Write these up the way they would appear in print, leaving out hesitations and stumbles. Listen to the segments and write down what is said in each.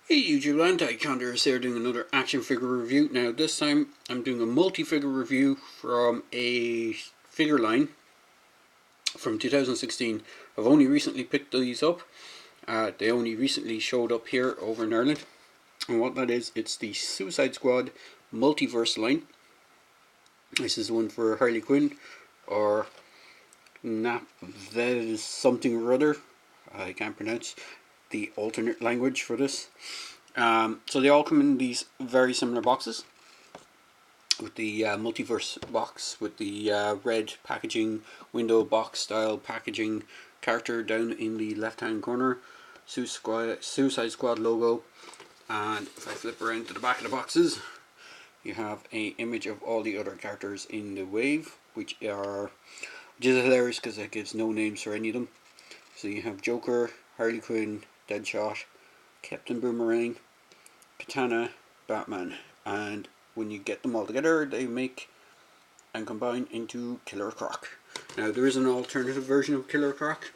Hey YouTube land, Iconderus here doing another action figure review. Now this time I'm doing a multi-figure review from a figure line from 2016. I've only recently picked these up. They only recently showed up here over in Ireland. And what that is, it's the Suicide Squad multiverse line. This is one for Harley Quinn, or Mattel something or other. I can't pronounce the alternate language for this. So they all come in these very similar boxes, with the multiverse box with the red packaging, window box style packaging, character down in the left hand corner, Suicide Squad logo, and if I flip around to the back of the boxes, you have an image of all the other characters in the wave, which is hilarious because it gives no names for any of them. So you have Joker, Harley Quinn, Deadshot, Captain Boomerang, Katana, Batman, and when you get them all together they make and combine into Killer Croc. Now there is an alternative version of Killer Croc,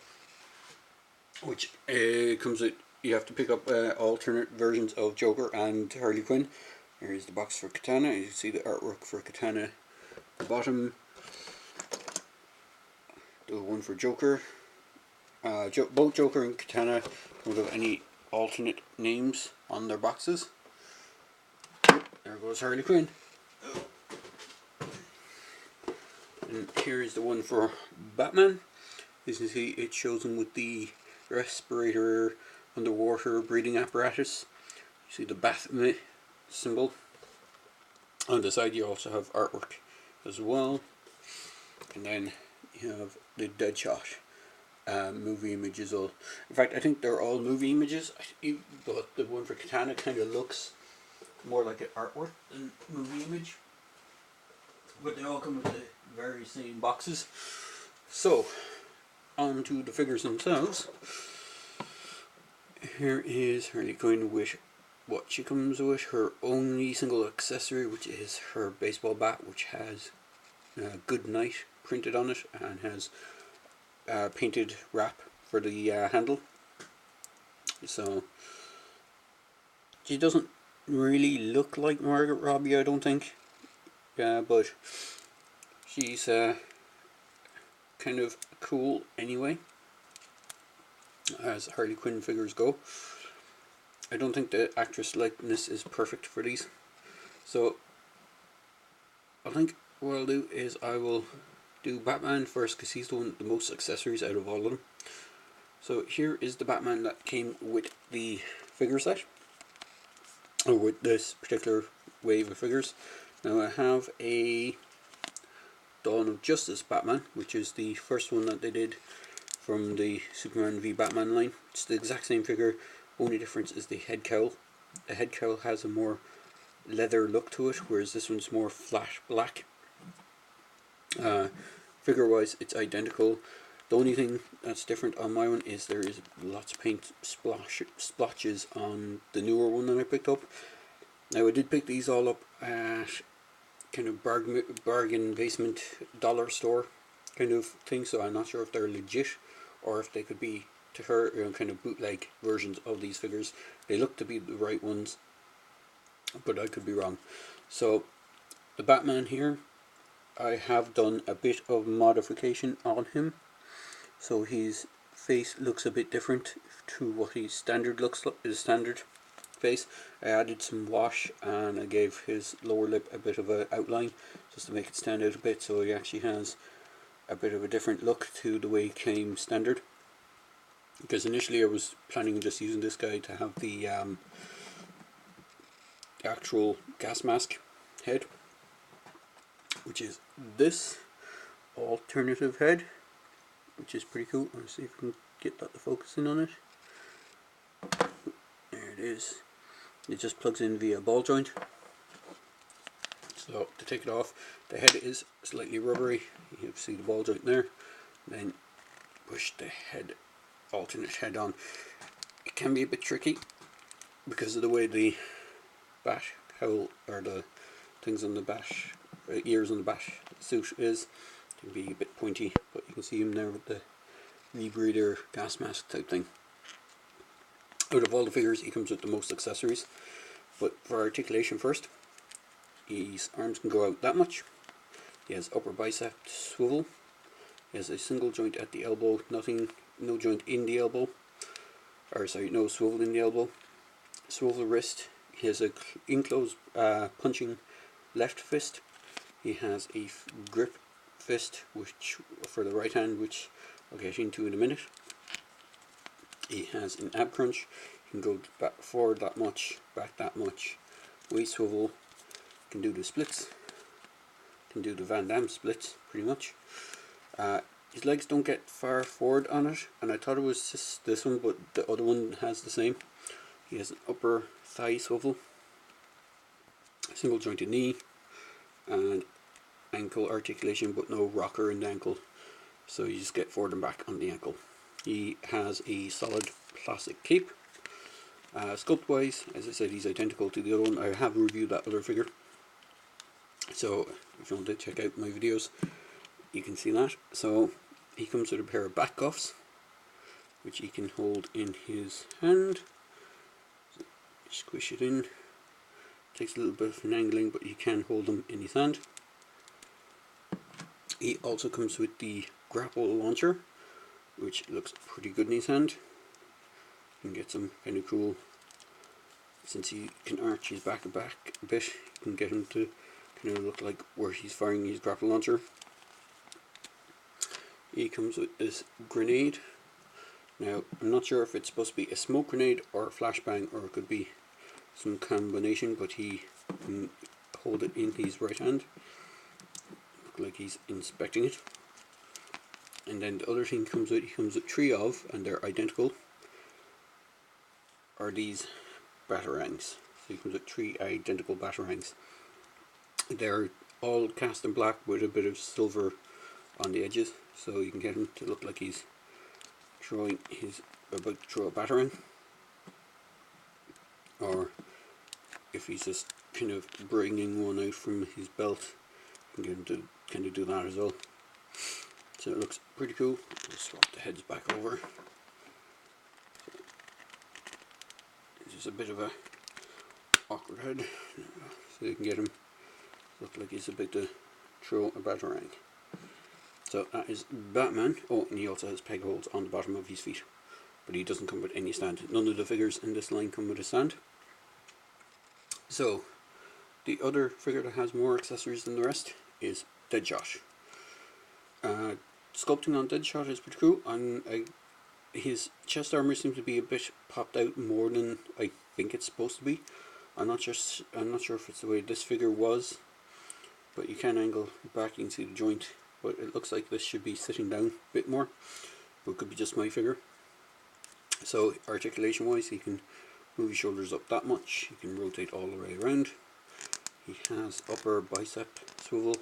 which comes with, you have to pick up alternate versions of Joker and Harley Quinn. Here's the box for Katana. You can see the artwork for Katana at the bottom. The one for Joker. Both Joker and Katana don't have any alternate names on their boxes. There goes Harley Quinn. And here is the one for Batman. As you can see, it shows him with the respirator, underwater breathing apparatus. You see the bat symbol. On the side you also have artwork as well. And then you have the Deadshot movie images. In fact, I think they're all movie images, but the one for Katana kind of looks more like an artwork than movie image. But they all come with the very same boxes. So, on to the figures themselves. Here is Harley Quinn with what she comes with, her only single accessory, which is her baseball bat, which has Good Night printed on it and has painted wrap for the handle. So she doesn't really look like Margot Robbie, I don't think, but she's kind of cool anyway, as Harley Quinn figures go. I don't think the actress likeness is perfect for these, so I think what I'll do is I will do Batman first, because he's the one with the most accessories out of all of them. So here is the Batman that came with the figure set, or with this particular wave of figures. Now I have a Dawn of Justice Batman, which is the first one that they did from the Superman v Batman line. It's the exact same figure, only difference is the head cowl. The head cowl has a more leather look to it, whereas this one's more flat black. Figure wise it's identical. The only thing that's different on my one is there is lots of paint splotches on the newer one that I picked up. Now I did pick these all up at kind of bargain basement dollar store kind of thing, so I'm not sure if they're legit or if they could be, to her, kind of bootleg versions of these figures. They look to be the right ones, but I could be wrong. So the Batman here, I have done a bit of modification on him, so his face looks a bit different to what his standard looks like. His standard face, I added some wash and I gave his lower lip a bit of an outline just to make it stand out a bit, so he actually has a bit of a different look to the way he came standard. Because initially I was planning on just using this guy to have the actual gas mask head, which is this alternative head, which is pretty cool. Let's see if we can get that to focus in on it. There it is. It just plugs in via ball joint. So to take it off, the head is slightly rubbery. You can see the ball joint there. Then push the head, alternate head on. It can be a bit tricky because of the way the bat cowl, or the things on the bat, ears on the bat suit is. It can be a bit pointy, but you can see him there with the rebreather gas mask type thing. Out of all the figures, he comes with the most accessories. But for articulation first, his arms can go out that much. He has upper bicep swivel. He has a single joint at the elbow, no joint in the elbow. Or sorry, no swivel in the elbow. Swivel wrist. He has a enclosed punching left fist. He has a grip fist, which for the right hand, which I'll get into in a minute. He has an ab crunch. He can go back forward that much, back that much. Waist swivel. Can do the splits. Can do the Van Damme splits, pretty much. His legs don't get far forward on it, and I thought it was just this one, but the other one has the same. He has an upper thigh swivel, single jointed knee, and ankle articulation, but no rocker in the ankle, so you just get forward and back on the ankle. He has a solid plastic cape. Sculpt wise, as I said, he's identical to the other one. I have reviewed that other figure, so if you want to check out my videos, you can see that. So he comes with a pair of back cuffs, which he can hold in his hand. So squish it in. Takes a little bit of finagling, but he can hold them in his hand. He also comes with the grapple launcher, which looks pretty good in his hand. You can get some kind of cool, since he can arch his back a bit, you can get him to kind of look like where he's firing his grapple launcher. He comes with this grenade. Now, I'm not sure if it's supposed to be a smoke grenade or a flashbang, or it could be some combination, but he can hold it in his right hand. Look like he's inspecting it. And then the other thing he comes with three of, and they're identical, are these batarangs. So he comes with three identical batarangs. They're all cast in black with a bit of silver on the edges, so you can get him to look like he's about to throw a batarang, or if he's just kind of bringing one out from his belt, you can get him to kind of do that as well. So it looks pretty cool. I'll swap the heads back over. It's just a bit of a awkward head, so you can get him to look like he's about to throw a batarang. So that is Batman. Oh, and he also has peg holes on the bottom of his feet, but he doesn't come with any stand. None of the figures in this line come with a stand. So the other figure that has more accessories than the rest is Deadshot. Sculpting on Deadshot is pretty cool. His chest armor seems to be a bit popped out more than I think it's supposed to be. I'm not sure if it's the way this figure was, but you can angle back, you can see the joint, but it looks like this should be sitting down a bit more, but it could be just my figure. So articulation wise, he can move his shoulders up that much, he can rotate all the way around. He has upper bicep swivel.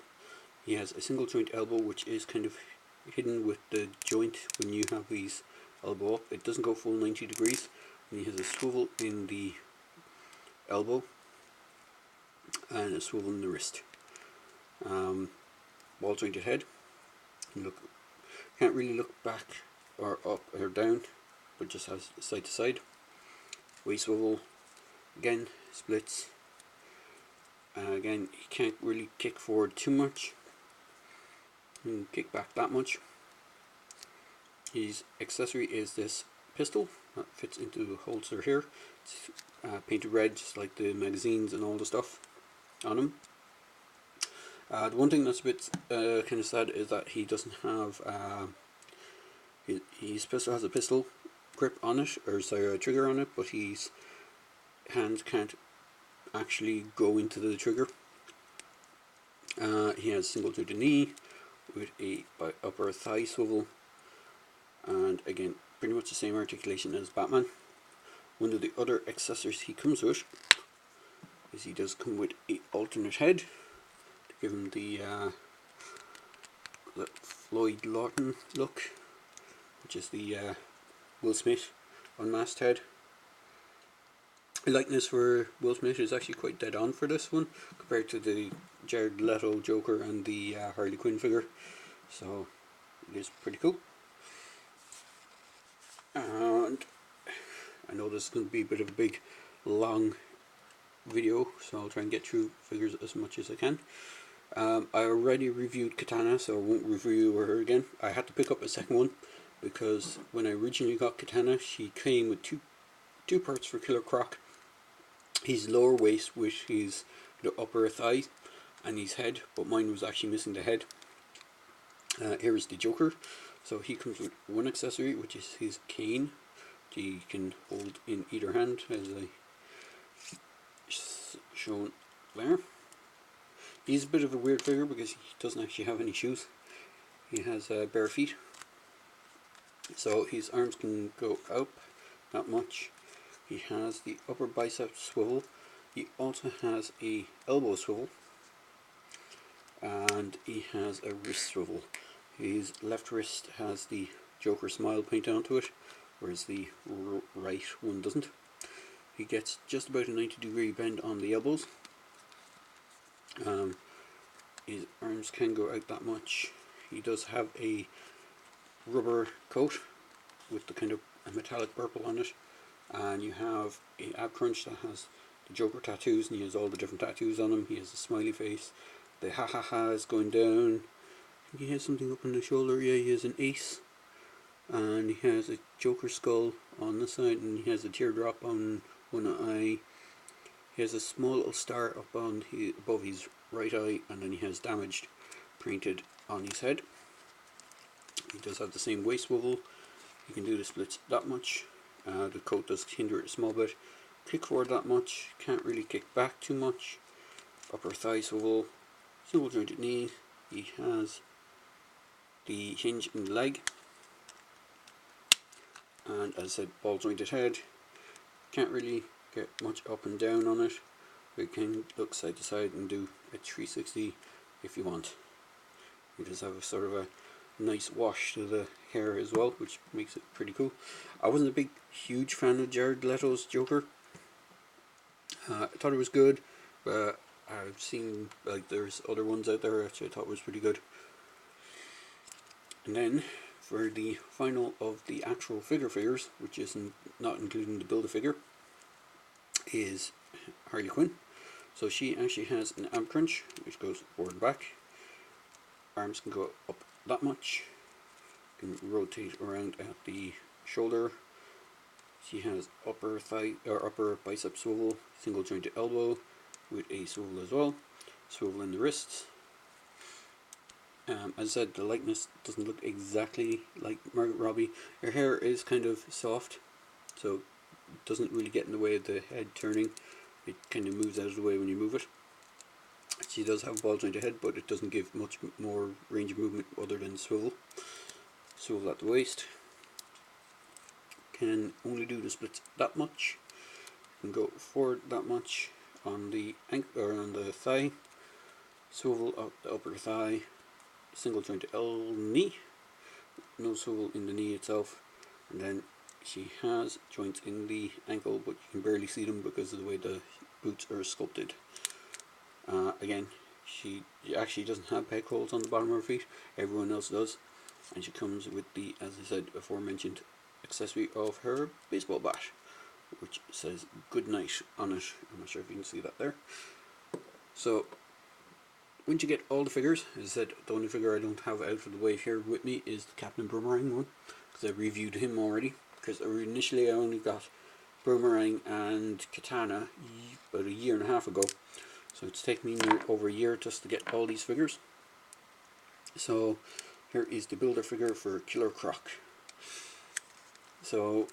He has a single joint elbow, which is kind of hidden with the joint when you have his elbow up. It doesn't go full 90 degrees. And he has a swivel in the elbow and a swivel in the wrist. Ball jointed head. Can't really look back or up or down, but just has side to side. Waist swivel, again splits. Again, he can't really kick forward too much. He can kick back that much. His accessory is this pistol that fits into the holster here. It's painted red, just like the magazines and all the stuff on him. The one thing that's a bit kind of sad is that he doesn't have his pistol has a pistol grip on it, or sorry, a trigger on it, but his hands can't actually go into the trigger. He has single jointed knee with a upper thigh swivel, and again pretty much the same articulation as Batman. One of the other accessories he comes with is he does come with an alternate head to give him the Floyd Lawton look, which is the Will Smith unmasked head. The likeness for Will Smith is actually quite dead on for this one compared to the Jared Leto Joker and the Harley Quinn figure, so it is pretty cool. And I know this is going to be a bit of a big, long video, so I'll try and get through figures as much as I can. I already reviewed Katana, so I won't review her again. I had to pick up a second one because when I originally got Katana, she came with two parts for Killer Croc. His lower waist with his upper thigh and his head, but mine was actually missing the head. Here is the Joker. So he comes with one accessory, which is his cane. He can hold in either hand, as I shown there. He's a bit of a weird figure because he doesn't actually have any shoes. He has bare feet. So his arms can go up that much. He has the upper bicep swivel. He also has a elbow swivel. And he has a wrist swivel. His left wrist has the Joker smile painted onto it, whereas the right one doesn't. He gets just about a 90-degree bend on the elbows. His arms can go out that much. He does have a rubber coat with the kind of a metallic purple on it, and you have a ab crunch that has the Joker tattoos, and he has all the different tattoos on him. He has a smiley face. The ha ha ha is going down. He has something up on the shoulder. Yeah, he has an ace, and he has a Joker skull on the side, and he has a teardrop on one eye. He has a small little star up on above his right eye, and then he has damaged printed on his head. He does have the same waist swivel. He can do the splits that much. The coat does hinder it a small bit. Kick forward that much. Can't really kick back too much. Upper thigh swivel. Single jointed knee. He has the hinge in the leg. And as I said, ball jointed head. Can't really get much up and down on it. We can look side to side and do a 360 if you want. He does have a sort of a nice wash to the hair as well, which makes it pretty cool. I wasn't a huge fan of Jared Leto's Joker. I thought it was good, but I've seen there's other ones out there which I thought was pretty good. And then for the final of the actual figures, which is not including the Build-A-Figure, is Harley Quinn. So she actually has an ab crunch which goes forward and back. Arms can go up that much. Can rotate around at the shoulder. She has upper thigh or upper bicep swivel, single jointed elbow with a swivel as well. Swivel in the wrists. As I said, the likeness doesn't look exactly like Margot Robbie. Her hair is kind of soft, so it doesn't really get in the way of the head turning. It kind of moves out of the way when you move it. She does have a ball jointed head, but it doesn't give much more range of movement other than swivel. Swivel at the waist. Can only do the splits that much. Can go forward that much on the ankle or on the thigh. Swivel up the upper thigh. Single jointed knee. No swivel in the knee itself. And then she has joints in the ankle, but you can barely see them because of the way the boots are sculpted. Again, she actually doesn't have peg holes on the bottom of her feet. Everyone else does. And she comes with the, as I said, aforementioned accessory of her baseball bat, which says "Good Night" on it. I'm not sure if you can see that there. So, once you get all the figures, as I said, the only figure I don't have out of the way here with me is the Captain Boomerang one, because I reviewed him already. Because initially I only got Boomerang and Katana about a year and a half ago. So it's taken me over a year just to get all these figures. So here is the builder figure for Killer Croc. So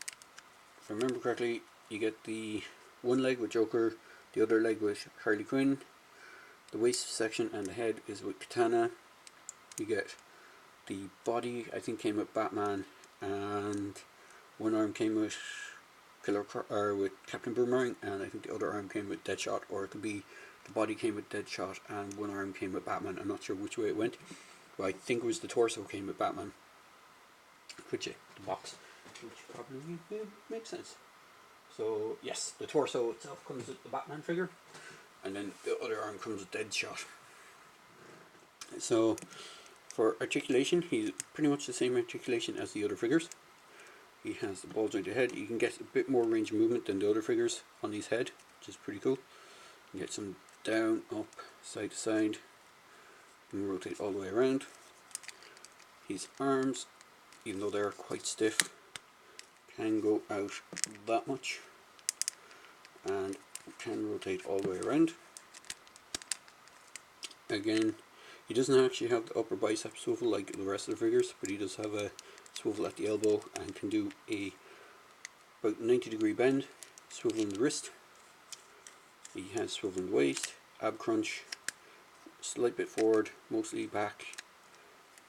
if I remember correctly, you get the one leg with Joker, the other leg with Harley Quinn. The waist section and the head is with Katana. You get the body, I think, came with Batman, and one arm came with Killer Croc, or with Captain Boomerang, and I think the other arm came with Deadshot, or it could be the body came with Deadshot and one arm came with Batman. I'm not sure which way it went, but I think it was the torso came with Batman. Which the box, which probably makes sense. So yes, the torso itself comes with the Batman figure, and then the other arm comes with Deadshot. So for articulation, he's pretty much the same articulation as the other figures. He has the ball jointed head. You can get a bit more range of movement than the other figures on his head, which is pretty cool. You can get some down, up, side to side. You can rotate all the way around. His arms, even though they're quite stiff, can go out that much and can rotate all the way around. Again, he doesn't actually have the upper bicep swivel like the rest of the figures, but he does have a swivel at the elbow and can do a about 90-degree bend, swivel in the wrist. He has swivel in the waist, ab crunch, slight bit forward, mostly back.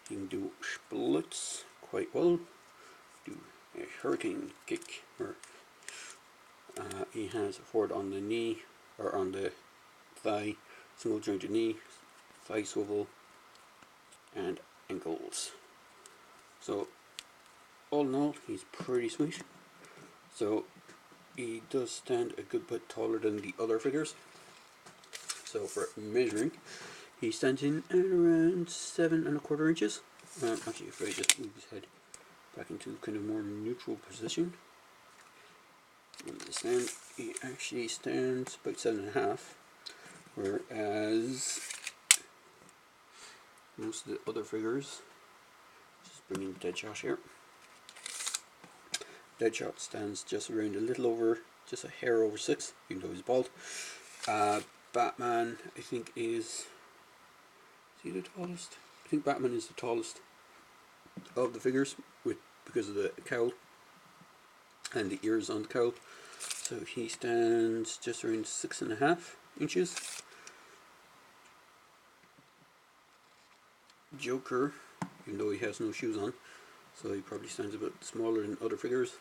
He can do splits quite well. Do a hurricane kick. He has a forward on the knee or on the thigh, single jointed knee, thigh swivel, and ankles. So all in all, he's pretty sweet. So he does stand a good bit taller than the other figures. So for measuring, he stands in at around 7¼ inches. Actually, if I just move his head back into kind of more neutral position, on the stand, he actually stands about 7½, whereas most of the other figures, just bringing Deadshot here, Deadshot stands just around a little over, just a hair over 6, even though he's bald. Batman, I think is he the tallest? I think Batman is the tallest of the figures, because of the cowl and the ears on the cowl. So he stands just around 6½ inches. Joker, even though he has no shoes on, so he probably stands a bit smaller than other figures.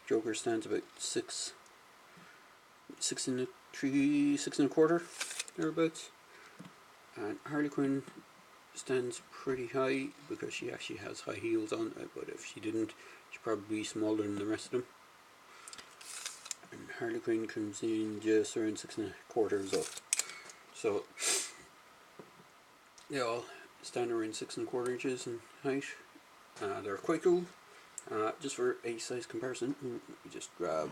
Joker stands about 6¼ thereabouts. And Harley Quinn stands pretty high because she actually has high heels on, but if she didn't, she'd probably be smaller than the rest of them. And Harley Quinn comes in just around 6¼ as well. So they all stand around 6¼ inches in height. They're quite cool. Just for a size comparison, let me just grab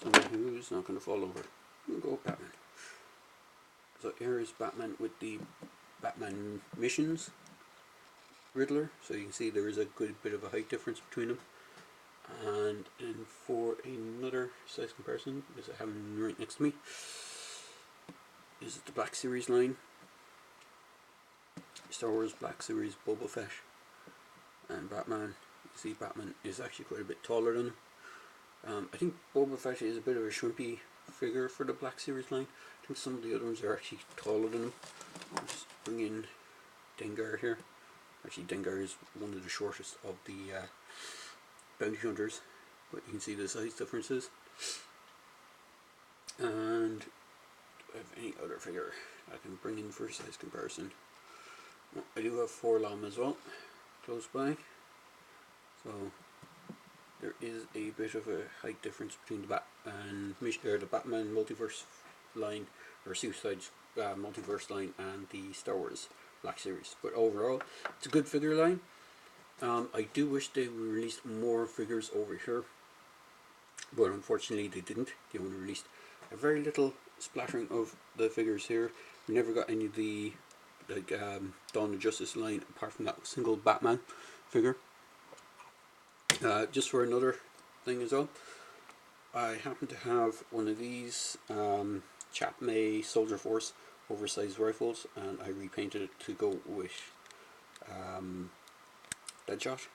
someone who's not going to fall over. We'll go Batman. So here is Batman with the Batman Missions Riddler. So you can see there is a good bit of a height difference between them. And for another size comparison, because I have him right next to me, is the Black Series line. Star Wars Black Series Boba Fett and Batman. You see Batman is actually quite a bit taller than him. I think Boba Fett is a bit of a shrimpy figure for the Black Series line. I think some of the other ones are actually taller than him. I'll just bring in Dengar here. Actually, Dengar is one of the shortest of the bounty hunters, but you can see the size differences. And do I have any other figure I can bring in for size comparison? Well, I do have Forlom as well, close by. So there is a bit of a height difference between the Batman multiverse line, or Suicide multiverse line, and the Star Wars Black Series. But overall, it's a good figure line. I do wish they released more figures over here, but unfortunately they didn't. They only released a very little splattering of the figures here. We never got any of the Dawn of Justice line apart from that single Batman figure. Just for another thing as well, I happen to have one of these Chap May Soldier Force oversized rifles, and I repainted it to go with Deadshot.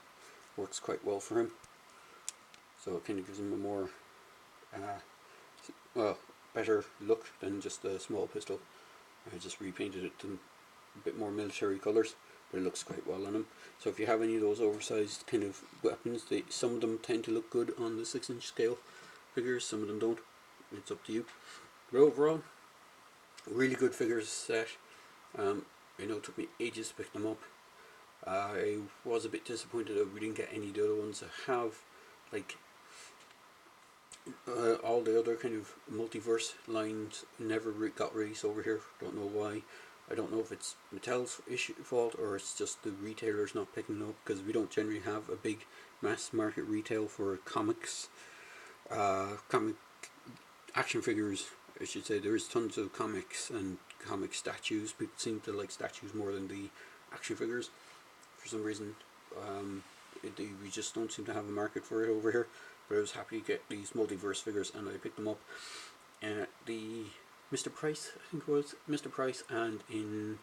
Works quite well for him, so it kind of gives him a more better look than just a small pistol. I just repainted it to a bit more military colours, but it looks quite well on him. So if you have any of those oversized kind of weapons, some of them tend to look good on the 6-inch scale figures, some of them don't. It's up to you. But overall, really good figures set. I know it took me ages to pick them up. I was a bit disappointed that we didn't get any of the other ones. I have like all the other kind of multiverse lines never got released over here. Don't know why. I don't know if it's Mattel's fault or it's just the retailers not picking it up, because we don't generally have a big mass market retail for comics, comic action figures. I should say there is tons of comics and comic statues. People seem to like statues more than the action figures for some reason. We just don't seem to have a market for it over here. But I was happy to get these multiverse figures, and I picked them up at the Mr. Price, I think it was Mr. Price, and in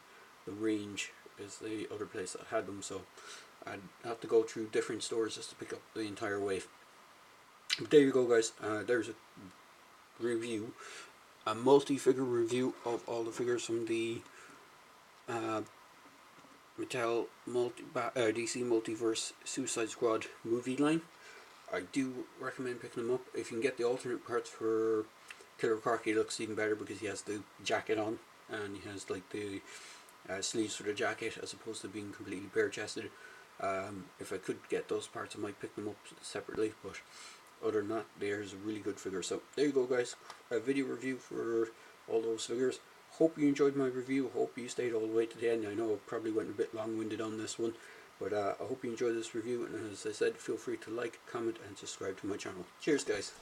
the Range is the other place that had them. So I'd have to go through different stores just to pick up the entire wave. But there you go, guys. There's a review, a multi-figure review of all the figures from the Mattel DC Multiverse Suicide Squad movie line. I do recommend picking them up. If you can get the alternate parts for Killer Croc, he looks even better because he has the jacket on and he has like the sleeves for the jacket as opposed to being completely bare chested. If I could get those parts, I might pick them up separately, but other than that, there's a really good figure. So there you go, guys, a video review for all those figures. Hope you enjoyed my review. Hope you stayed all the way to the end. I know I probably went a bit long-winded on this one, but I hope you enjoyed this review, and as I said, feel free to like, comment and subscribe to my channel. Cheers, guys.